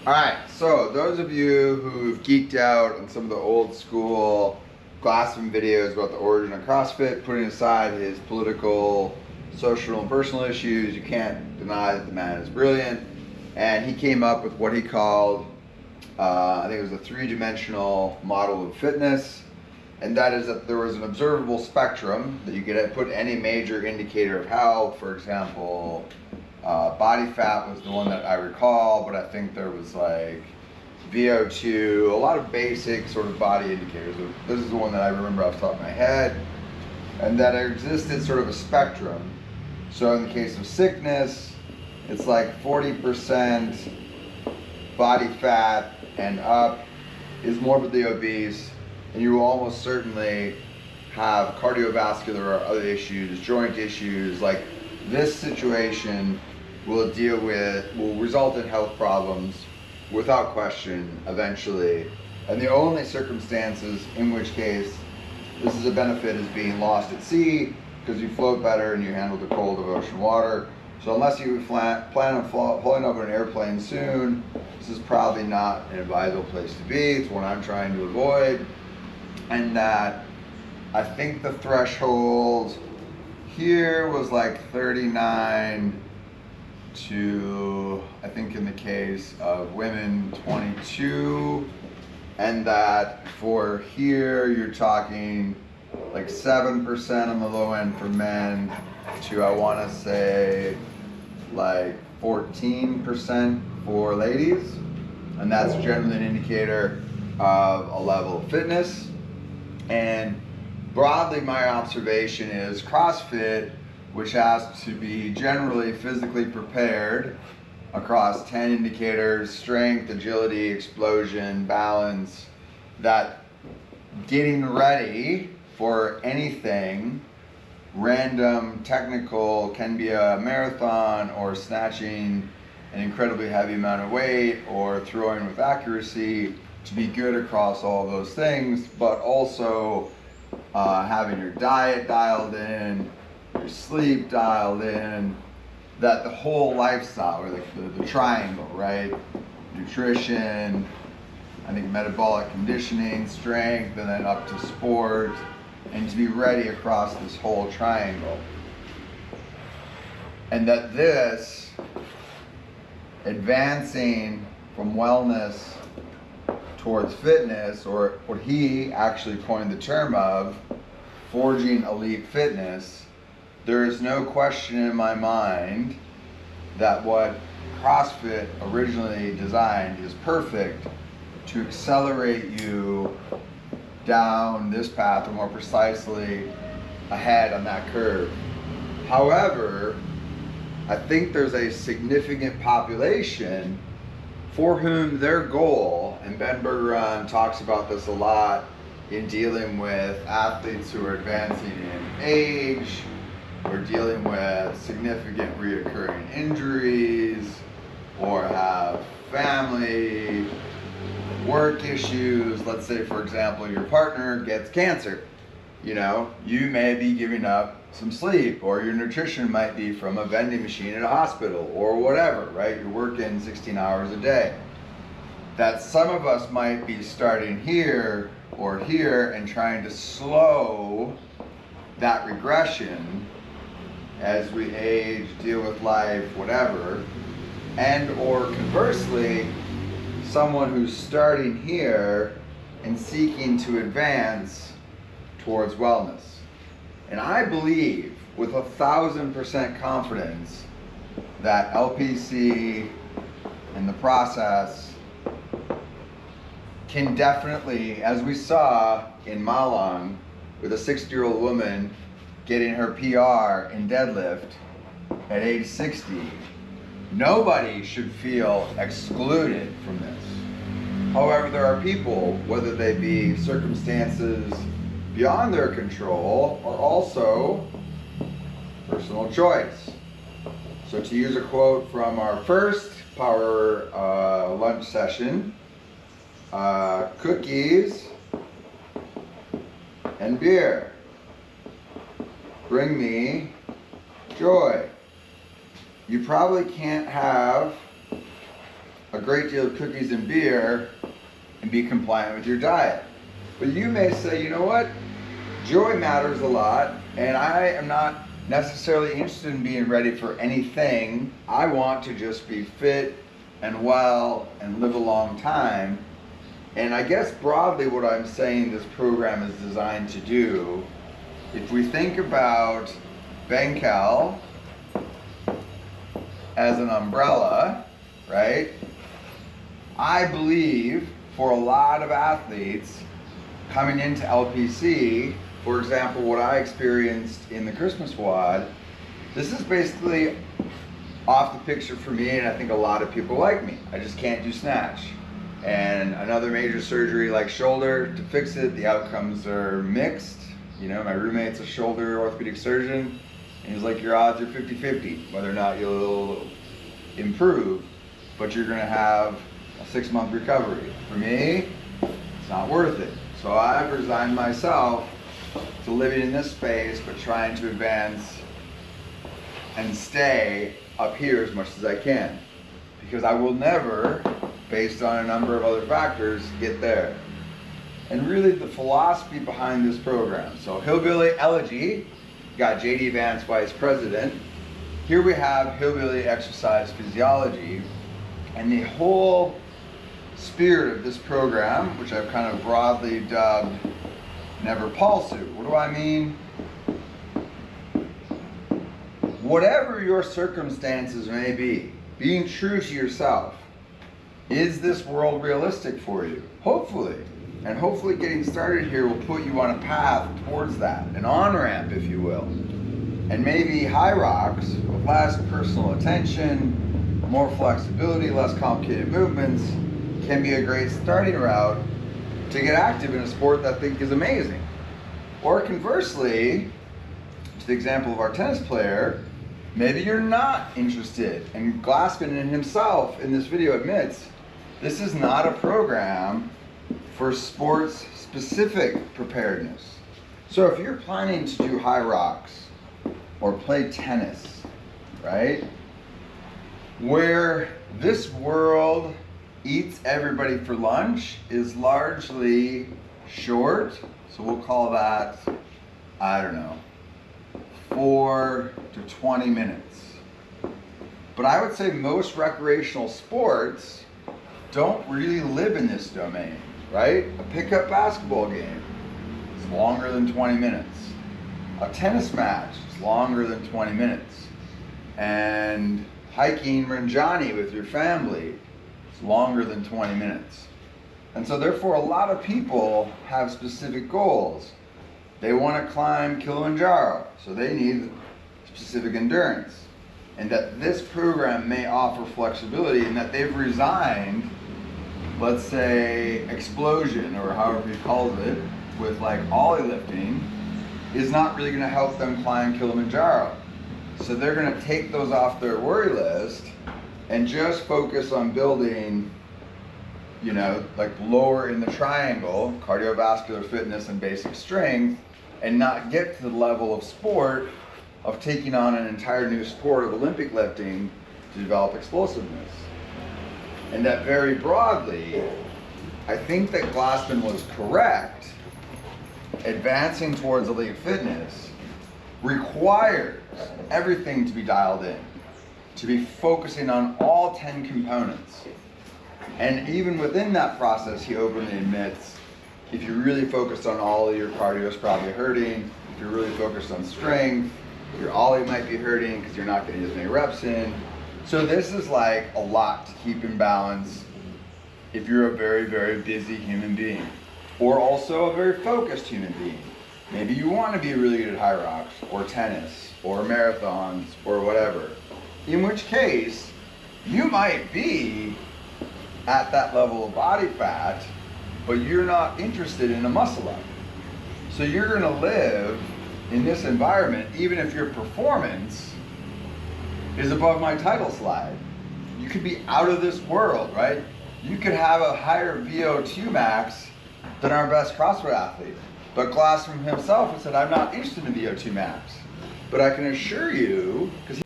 Alright, so those of you who've geeked out on some of the old school Glassman videos about the origin of CrossFit, putting aside his political, social, and personal issues, you can't deny that the man is brilliant. And he came up with what he called, I think it was a three-dimensional model of fitness. And that is that there was an observable spectrum that you could put any major indicator of health. For example, body fat was the one that I recall, but I think there was like VO2, a lot of basic sort of body indicators. This is the one that I remember off the top of my head. And that there existed sort of a spectrum. So in the case of sickness, it's like 40% body fat and up is morbidly obese, and you will almost certainly have cardiovascular or other issues, joint issues. Like this situation will result in health problems without question eventually. And the only circumstances in which case this is a benefit is being lost at sea, because you float better and you handle the cold of ocean water. So unless you plan on pulling over an airplane soon, this is probably not an advisable place to be. It's one I'm trying to avoid. And that I think the threshold here was like 39 to, I think in the case of women, 22. And that for here, you're talking like 7% on the low end for men to, I want to say, like 14% for ladies. And that's generally an indicator of a level of fitness. And broadly, my observation is CrossFit, which has to be generally physically prepared across 10 indicators: strength, agility, explosion, balance, that getting ready for anything random, technical, can be a marathon or snatching an incredibly heavy amount of weight or throwing with accuracy, to be good across all those things, but also having your diet dialed in, your sleep dialed in, that the whole lifestyle, or the triangle, right? Nutrition, I think metabolic conditioning, strength, and then up to sport, and to be ready across this whole triangle. And that this advancing from wellness towards fitness, or what he actually coined the term of forging elite fitness, there is no question in my mind that what CrossFit originally designed is perfect to accelerate you down this path, or more precisely ahead on that curve. However, I think there's a significant population for whom their goal, and Ben Bergeron talks about this a lot in dealing with athletes who are advancing in age, or dealing with significant reoccurring injuries, or have family, work issues. Let's say, for example, your partner gets cancer. You know, you may be giving up some sleep, or your nutrition might be from a vending machine at a hospital, or whatever, right? You're working 16 hours a day. That some of us might be starting here or here and trying to slow that regression as we age, deal with life, whatever. And or conversely, someone who's starting here and seeking to advance towards wellness. And I believe with 1,000% confidence that LPC and the process can definitely, as we saw in Malang with a 60-year-old woman getting her PR in deadlift at age 60, nobody should feel excluded from this. However, there are people, whether they be circumstances beyond their control, or also personal choice. So to use a quote from our first power lunch session, cookies and beer bring me joy. You probably can't have a great deal of cookies and beer and be compliant with your diet. But you may say, you know what? Joy matters a lot, and I am not necessarily interested in being ready for anything. I want to just be fit and well and live a long time. And I guess broadly what I'm saying this program is designed to do, if we think about Bengkel as an umbrella, right? I believe for a lot of athletes coming into LPC, for example, what I experienced in the Christmas WOD, this is basically off the picture for me, and I think a lot of people like me. I just can't do snatch. And another major surgery like shoulder to fix it, the outcomes are mixed. You know, my roommate's a shoulder orthopedic surgeon, and he's like, your odds are 50-50, whether or not you'll improve, but you're gonna have a 6-month recovery. For me, it's not worth it. So I've resigned myself to living in this space, but trying to advance and stay up here as much as I can. Because I will never, based on a number of other factors, get there. And really the philosophy behind this program. So Hillbilly Elegy, got JD Vance Vice President. Here we have Hillbilly Exercise Physiology, and the whole spirit of this program, which I've kind of broadly dubbed Never Palsu. What do I mean? Whatever your circumstances may be, being true to yourself. Is this world realistic for you? Hopefully. And hopefully getting started here will put you on a path towards that, an on-ramp, if you will. And maybe Hyrox, with less personal attention, more flexibility, less complicated movements, can be a great starting route to get active in a sport that I think is amazing. Or conversely, to the example of our tennis player, maybe you're not interested. And Glassman in himself in this video admits, this is not a program for sports specific preparedness. So if you're planning to do Hyrox or play tennis, right? Where this world eats everybody for lunch is largely short, so we'll call that, I don't know, 4 to 20 minutes. But I would say most recreational sports don't really live in this domain, right? A pickup basketball game is longer than 20 minutes. A tennis match is longer than 20 minutes. And hiking Ranjani with your family is longer than 20 minutes. And so therefore a lot of people have specific goals. They want to climb Kilimanjaro, so they need specific endurance. And that this program may offer flexibility in that they've resigned, let's say, explosion, or however he calls it, with like ollie lifting, is not really going to help them climb Kilimanjaro. So they're going to take those off their worry list and just focus on building, you know, like lower in the triangle, cardiovascular fitness and basic strength, and not get to the level of sport of taking on an entire new sport of Olympic lifting to develop explosiveness. And that very broadly, I think that Glassman was correct. Advancing towards elite fitness requires everything to be dialed in, to be focusing on all 10 components. And even within that process, he openly admits, if you're really focused on ollie, your cardio is probably hurting. If you're really focused on strength, your ollie might be hurting because you're not getting as many reps in. So this is like a lot to keep in balance if you're a very, very busy human being, or also a very focused human being. Maybe you want to be really good at Hyrox or tennis or marathons or whatever. In which case, you might be at that level of body fat, but you're not interested in a muscle up. So you're going to live in this environment even if your performance is above my title slide. You could be out of this world, right? You could have a higher VO2 max than our best CrossFit athlete. But Glassman himself has said, I'm not interested in VO2 max. But I can assure you, because